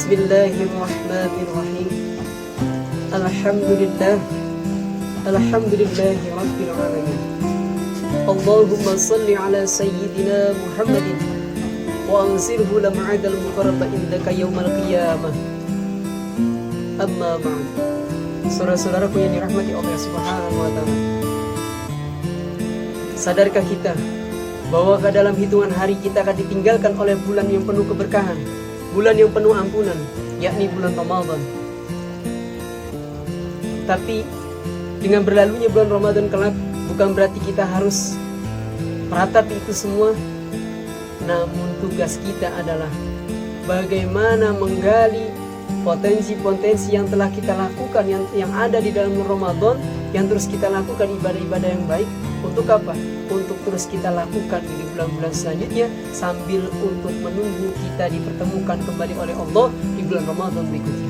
Bismillahirrahmanirrahim. Alhamdulillahi rabbil alamin. Allahumma salli ala sayyidina Muhammadin wa anzirhu lam'adal muqarraba indaka yaumal qiyamah. Amma ba'd. Saudara-saudaraku yang dirahmati Allah Subhanahu wa taala. Sadarkah kita bahwa ke dalam hitungan hari kita akan ditinggalkan oleh bulan yang penuh keberkahan, bulan yang penuh ampunan, yakni bulan Ramadan. Tapi dengan berlalunya bulan Ramadan kelak bukan berarti kita harus meratapi itu semua. Namun tugas kita adalah bagaimana menggali potensi-potensi yang telah kita lakukan, yang ada di dalam Ramadan, yang terus kita lakukan ibadah-ibadah yang baik. Untuk apa? Untuk terus kita lakukan di bulan-bulan selanjutnya, sambil untuk menunggu kita dipertemukan kembali oleh Allah di bulan Ramadan berikutnya.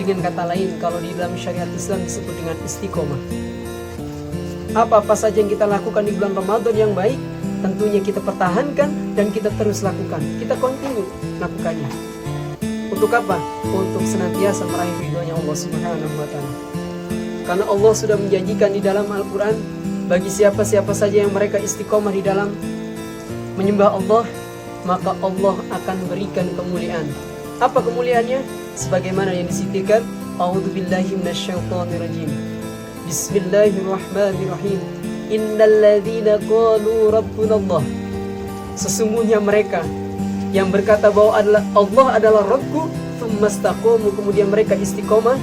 Dengan kata lain, kalau di dalam syariat Islam disebut dengan istiqomah. Apa-apa saja yang kita lakukan di bulan Ramadan yang baik, tentunya kita pertahankan dan kita terus lakukan. Kita continue lakukannya. Untuk apa? Untuk senantiasa meraih ridhonya Allah Subhanahu wa taala. Karena Allah sudah menjanjikan di dalam Al-Quran, bagi siapa-siapa saja yang mereka istiqomah di dalam menyembah Allah, maka Allah akan berikan kemuliaan. Apa kemuliaannya? Sebagaimana yang disebutkan, A'udzubillahi minasyaitonirrajim. Bismillahirrahmanirrahim. Innalladzina qalu rabbunallah. Sesungguhnya mereka yang berkata bahwa Allah adalah Rabbku, tsumastaqamu, kemudian mereka istiqomah,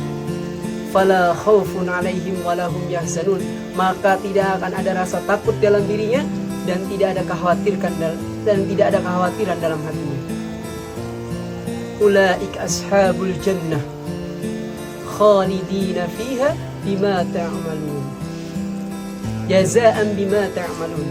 fala khaufun 'alaihim walahum yahzanun, maka tidak akan ada rasa takut dalam dirinya dan tidak ada kekhawatiran dalam hatinya. Ulaik ashabul jannah khalidina fiha bima ta'malun jazaan bima ta'malun.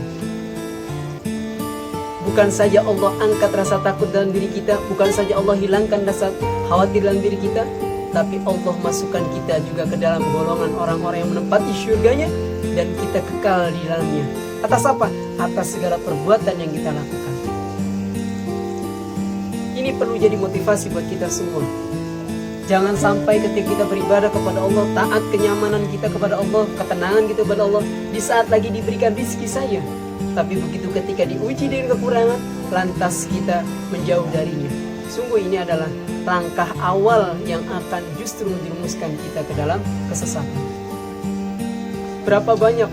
Bukan saja Allah angkat rasa takut dalam diri kita, bukan saja Allah hilangkan rasa khawatir dalam diri kita, tapi Allah masukkan kita juga ke dalam golongan orang-orang yang menempati syurganya, dan kita kekal di dalamnya. Atas apa? Atas segala perbuatan yang kita lakukan. Ini perlu jadi motivasi buat kita semua. Jangan sampai ketika kita beribadah kepada Allah, taat kenyamanan kita kepada Allah, ketenangan kita kepada Allah, di saat lagi diberikan rezeki saja, tapi begitu ketika diuji dengan kekurangan, lantas kita menjauh darinya. Sungguh ini adalah langkah awal yang akan justru menjerumuskan kita ke dalam kesesatan. Berapa banyak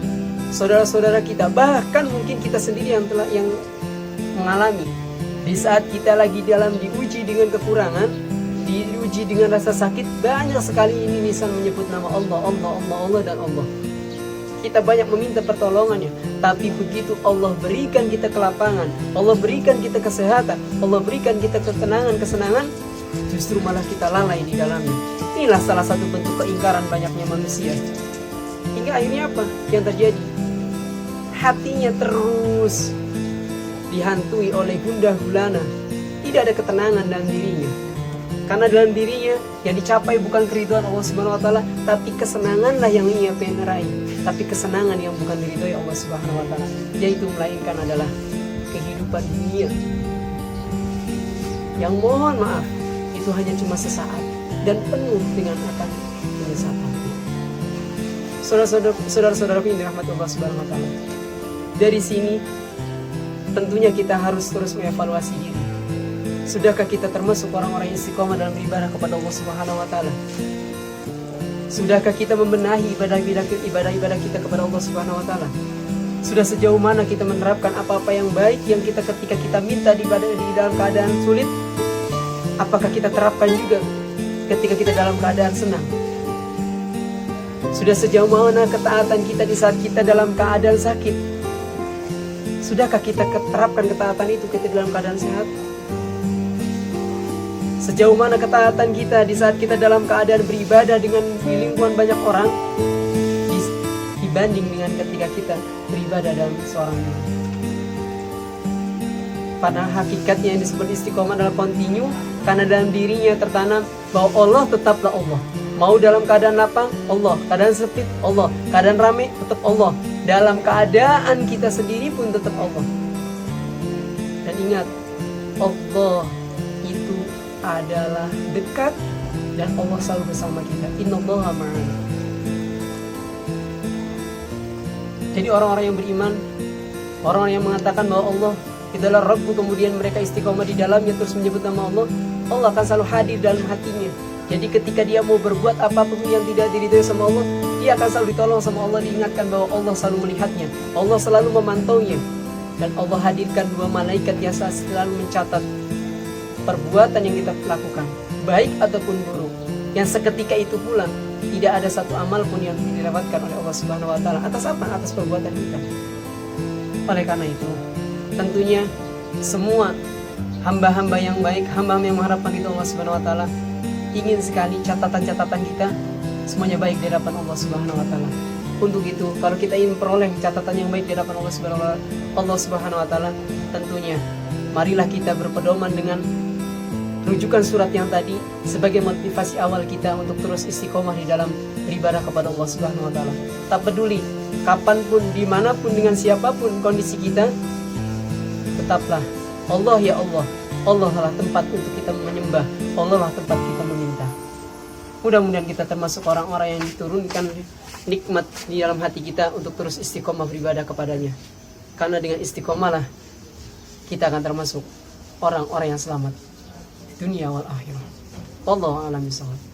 saudara-saudara kita, bahkan mungkin kita sendiri yang mengalami, di saat kita lagi dalam diuji dengan kekurangan, diuji dengan rasa sakit, banyak sekali ini lisan menyebut nama Allah, dan Allah. Kita banyak meminta pertolongannya, tapi begitu Allah berikan kita kelapangan, Allah berikan kita kesehatan, Allah berikan kita kesenangan, justru malah kita lalai di dalamnya. Inilah salah satu bentuk keingkaran banyaknya manusia. Hingga akhirnya apa yang terjadi? Hatinya terus dihantui oleh gundah gulana, tidak ada ketenangan dalam dirinya. Karena dalam dirinya yang dicapai bukan keridhaan Allah Subhanahu wa taala, tapi kesenanganlah yang ia pengen raih. Tapi kesenangan yang bukan diridhoi Allah Subhanahu wa taala, yaitu melainkan adalah kehidupan dunia yang mohon maaf itu hanya cuma sesaat dan penuh dengan akan penyesatan. Saudara-saudaraku yang dirahmati Allah Subhanahu wa taala, dari sini tentunya kita harus terus mengevaluasi diri. Sudahkah kita termasuk orang-orang yang istiqomah dalam beribadah kepada Allah Subhanahu wa taala? Sudahkah kita membenahi ibadah-ibadah kita kepada Allah Subhanahu wa taala? Sudah sejauh mana kita menerapkan apa-apa yang baik yang kita ketika kita minta di dalam keadaan sulit? Apakah kita terapkan juga ketika kita dalam keadaan senang? Sudah sejauh mana ketaatan kita di saat kita dalam keadaan sakit? Sudahkah kita terapkan ketaatan itu ketika dalam keadaan sehat? Sejauh mana ketaatan kita di saat kita dalam keadaan beribadah dengan di lingkungan banyak orang dibanding dengan ketika kita beribadah dalam seorang diri? Pada hakikatnya yang disebut istiqomah adalah continue, karena dalam dirinya tertanam bahwa Allah tetaplah Allah. Mau dalam keadaan lapang, Allah. Keadaan sempit, Allah. Keadaan ramai, tetap Allah. Dalam keadaan kita sendiri pun tetap Allah. Dan ingat, Allah itu adalah dekat dan Allah selalu bersama kita. Innallaha ma'ana. Jadi orang-orang yang beriman, orang-orang yang mengatakan bahwa Allah adalah Rabbu, kemudian mereka istiqomah di dalamnya terus menyebut nama Allah, Allah akan selalu hadir dalam hatinya. Jadi ketika dia mau berbuat apapun yang tidak diridhoi sama Allah, dia akan selalu ditolong sama Allah, diingatkan bahwa Allah selalu melihatnya, Allah selalu memantaunya. Dan Allah hadirkan 2 malaikat yang selalu mencatat perbuatan yang kita lakukan, baik ataupun buruk. Yang seketika itu pula tidak ada satu amal pun yang didapatkan oleh Allah Subhanahu wa taala. Atas apa? Atas perbuatan kita. Oleh karena itu, tentunya semua hamba-hamba yang baik, hamba-hamba yang mengharapkan itu Allah Subhanahu wa taala, ingin sekali catatan-catatan kita semuanya baik di hadapan Allah Subhanahu wa taala. Untuk itu, kalau kita ingin peroleh catatan yang baik di hadapan Allah Subhanahu wa taala, tentunya marilah kita berpedoman dengan rujukan surat yang tadi sebagai motivasi awal kita untuk terus istiqomah di dalam beribadah kepada Allah Subhanahu wa taala. Tak peduli kapanpun, dimanapun, dengan siapapun kondisi kita, tetaplah Allah ya Allah. Allah lah tempat untuk kita menyembah, Allah lah tempat kita meminta. Mudah-mudahan kita termasuk orang-orang yang diturunkan nikmat di dalam hati kita untuk terus istiqomah beribadah kepadanya. Karena dengan istiqomah lah kita akan termasuk orang-orang yang selamat di dunia wal akhirah. Wallahu a'lam bishawab.